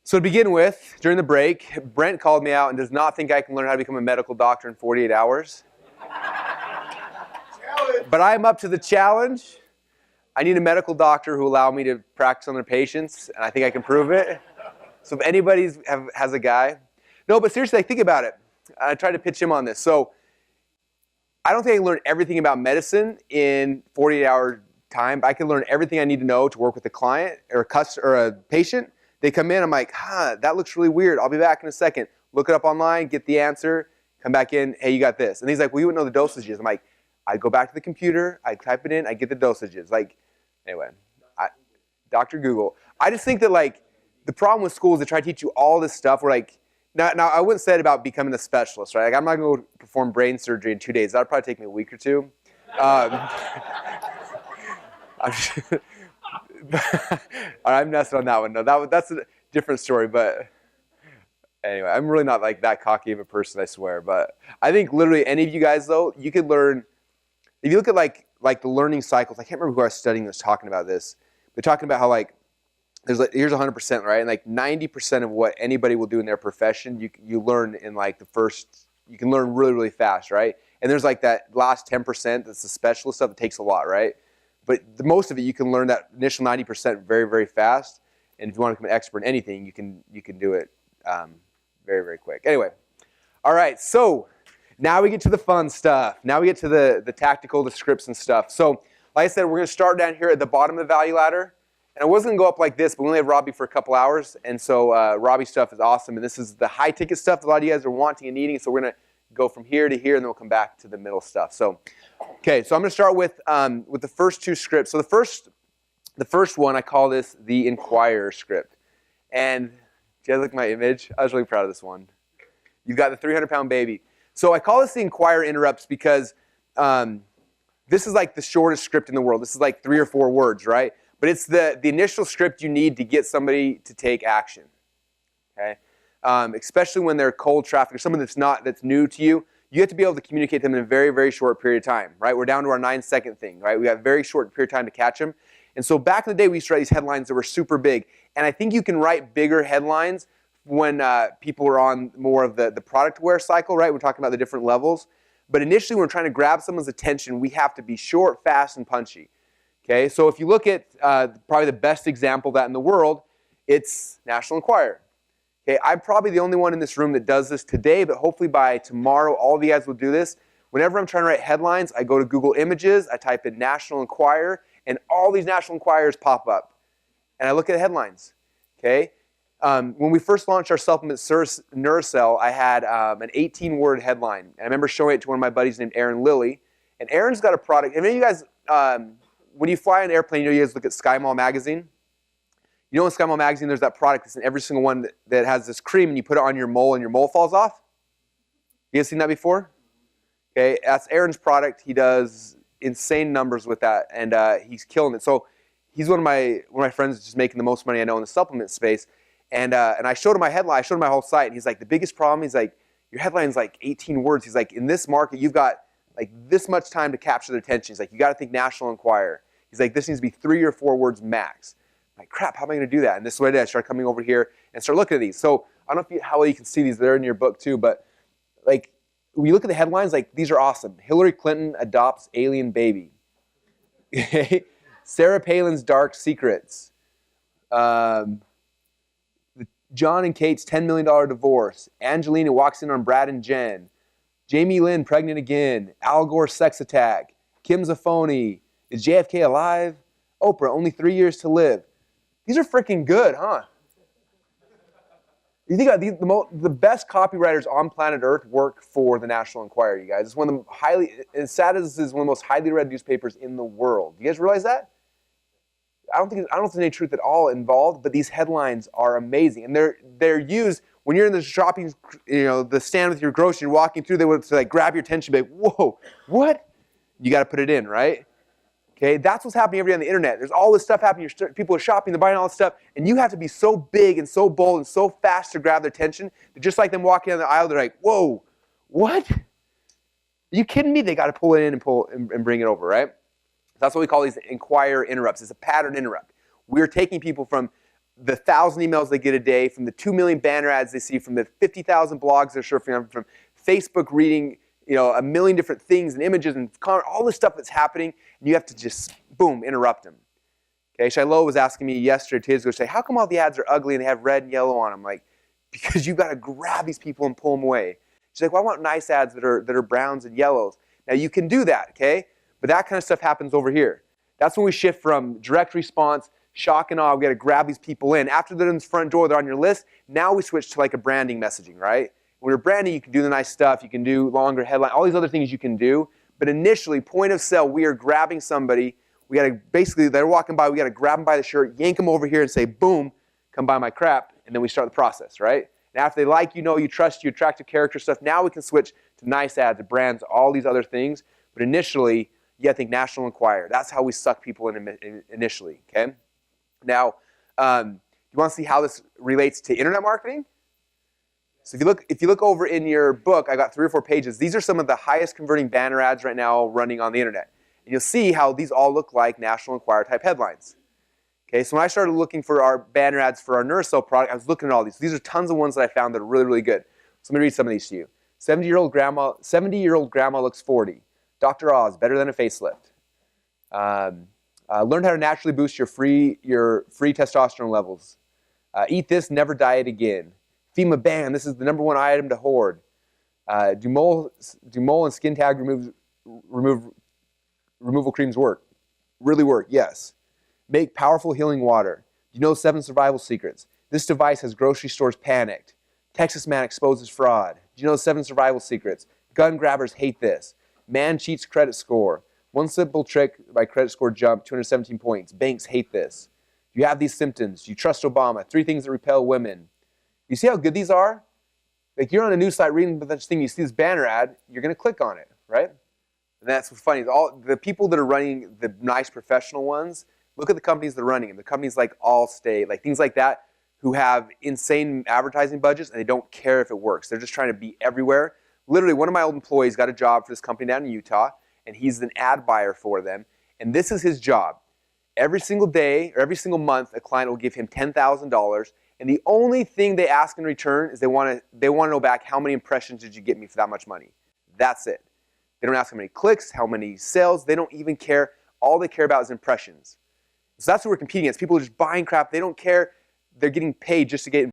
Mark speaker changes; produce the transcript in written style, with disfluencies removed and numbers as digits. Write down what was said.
Speaker 1: So to begin with, during the break, Brent called me out and does not think I can learn how to become a medical doctor in 48 hours. But I'm up to the challenge. I need a medical doctor who will allow me to practice on their patients, and I think I can prove it. So if anybody has a guy. No, but seriously, think about it. I tried to pitch him on this. So I don't think I can learn everything about medicine in 48-hour time. I can learn everything I need to know to work with a client or a patient. They come in, I'm like, that looks really weird. I'll be back in a second. Look it up online, get the answer, come back in, hey, you got this. And he's like, well, you wouldn't know the dosages. I'm like, I go back to the computer, I type it in, I get the dosages. Like, anyway, Dr. Google. I just think that, like, the problem with schools, they try to teach you all this stuff. We're like, now I wouldn't say it about becoming a specialist, right? Like, I'm not going to perform brain surgery in 2 days. That would probably take me a week or two. I'm messing on that one. No, that's a different story. But anyway, I'm really not like that cocky of a person, I swear. But I think literally any of you guys, though, you could learn. If you look at like the learning cycles, I can't remember who I was studying was talking about this. They're talking about how like here's 100%, right? And like 90% of what anybody will do in their profession, you learn in like you can learn really, really fast, right? And there's like that last 10% that's the specialist stuff that takes a lot, right? But the most of it, you can learn that initial 90% very, very fast. And if you want to become an expert in anything, you can do it very, very quick. Anyway, all right. So now we get to the fun stuff. Now we get to the tactical, the scripts and stuff. So like I said, we're going to start down here at the bottom of the value ladder. And I wasn't going to go up like this, but we only have Robbie for a couple hours. And so Robbie's stuff is awesome. And this is the high ticket stuff that a lot of you guys are wanting and needing. So we're going to go from here to here, and then we'll come back to the middle stuff. So, okay, so I'm going to start with the first two scripts. So the first one, I call this the Inquirer script. And do you guys look at my image? I was really proud of this one. You've got the 300-pound baby. So I call this the Inquirer interrupts because this is like the shortest script in the world. This is like 3 or 4 words, right? But it's the initial script you need to get somebody to take action. Okay. Especially when they're cold traffic or someone that's new to you, you have to be able to communicate to them in a very, very short period of time, right? We're down to our 9-second thing, right? We have a very short period of time to catch them. And so back in the day, we used to write these headlines that were super big. And I think you can write bigger headlines when people are on more of the product aware cycle, right? We're talking about the different levels. But initially, when we're trying to grab someone's attention, we have to be short, fast, and punchy. Okay, so if you look at probably the best example of that in the world, it's National Enquirer. Okay, I'm probably the only one in this room that does this today, but hopefully by tomorrow, all of you guys will do this. Whenever I'm trying to write headlines, I go to Google Images, I type in National Enquirer, and all these National Enquirers pop up. And I look at headlines. Okay, when we first launched our supplement, Neurocell, I had an 18-word headline. And I remember showing it to one of my buddies named Aaron Lilly. And Aaron's got a product. And many of you guys, when you fly on an airplane, you guys look at SkyMall magazine. You know in SkyMall magazine, there's that product that's in every single one that has this cream, and you put it on your mole, and your mole falls off? You guys seen that before? Okay, that's Aaron's product. He does insane numbers with that, and he's killing it. So he's one of my friends that's just making the most money I know in the supplement space. And I showed him my headline. I showed him my whole site, and he's like, the biggest problem, he's like, your headline's like 18 words. He's like, in this market, you've got like this much time to capture their attention. He's like, you got to think National Enquirer. He's like, this needs to be 3 or 4 words max. I'm like, crap, how am I going to do that? And this is what I did. I started coming over here and start looking at these. So I don't know how well you can see these. They're in your book too. But like, when you look at the headlines, like, these are awesome. Hillary Clinton adopts alien baby. Sarah Palin's dark secrets. John and Kate's $10 million divorce. Angelina walks in on Brad and Jen. Jamie Lynn pregnant again. Al Gore sex attack. Kim's a phony. Is JFK alive? Oprah, only 3 years to live. These are freaking good, huh? You think about the best copywriters on planet Earth work for the National Enquirer, you guys. It's one of the as sad as this is, one of the most highly read newspapers in the world. You guys realize that? I don't think there's any truth at all involved, but these headlines are amazing. And they're used when you're in the shopping, the stand with your groceries, you're walking through, they would like grab your attention, be like, whoa, what? You got to put it in, right? Okay, that's what's happening every day on the internet. There's all this stuff happening. People are shopping, they're buying all this stuff, and you have to be so big and so bold and so fast to grab their attention that just like them walking down the aisle, they're like, whoa, what? Are you kidding me? They got to pull it in and bring it over, right? That's what we call these Inquirer interrupts. It's a pattern interrupt. We're taking people from the 1,000 emails they get a day, from the 2 million banner ads they see, from the 50,000 blogs they're surfing on, from Facebook reading, a million different things and images and all this stuff that's happening, and you have to just, boom, interrupt them. Okay, Shiloh was asking me yesterday, 2 days ago, say, how come all the ads are ugly and they have red and yellow on them? Like, because you've got to grab these people and pull them away. She's like, well, I want nice ads that are browns and yellows. Now, you can do that, okay? But that kind of stuff happens over here. That's when we shift from direct response, shock and awe, we got to grab these people in. After they're in the front door, they're on your list, now we switch to like a branding messaging, right? When you're branding, you can do the nice stuff, you can do longer headline, all these other things you can do. But initially, point of sale, we are grabbing somebody. We got to basically, they're walking by, we got to grab them by the shirt, yank them over here and say, boom, come buy my crap. And then we start the process, right? And after they like you trust you, attractive character stuff, now we can switch to nice ads, to brands, all these other things. But initially, you got to think National Enquirer. That's how we suck people in initially, okay? Now, you want to see how this relates to internet marketing? So if you look over in your book, I got 3 or 4 pages. These are some of the highest converting banner ads right now running on the internet. And you'll see how these all look like National Enquirer type headlines. Okay, so when I started looking for our banner ads for our Neurocell product, I was looking at all these. These are tons of ones that I found that are really, really good. So let me read some of these to you. 70-year-old grandma looks 40. Dr. Oz, better than a facelift. Learn how to naturally boost your free testosterone levels. Eat this, never diet again. FEMA ban, this is the #1 item to hoard. Do mole and skin tag removal creams work? Really work, yes. Make powerful healing water. Do you know 7 survival secrets? This device has grocery stores panicked. Texas man exposes fraud. Do you know 7 survival secrets? Gun grabbers hate this. Man cheats credit score. One simple trick, my credit score jumped 217 points. Banks hate this. Do you have these symptoms? Do you trust Obama? 3 things that repel women. You see how good these are? Like, you're on a news site reading this thing, you see this banner ad, you're going to click on it, right? And that's what's funny. All the people that are running the nice professional ones, look at the companies that are running them. The companies like Allstate, like things like that, who have insane advertising budgets and they don't care if it works. They're just trying to be everywhere. Literally, one of my old employees got a job for this company down in Utah, and he's an ad buyer for them. And this is his job. Every single day or every single month, a client will give him $10,000, and the only thing they ask in return is they want to know back, how many impressions did you get me for that much money? That's it. They don't ask how many clicks, how many sales. They don't even care. All they care about is impressions. So that's what we're competing against. People are just buying crap. They don't care. They're getting paid just to get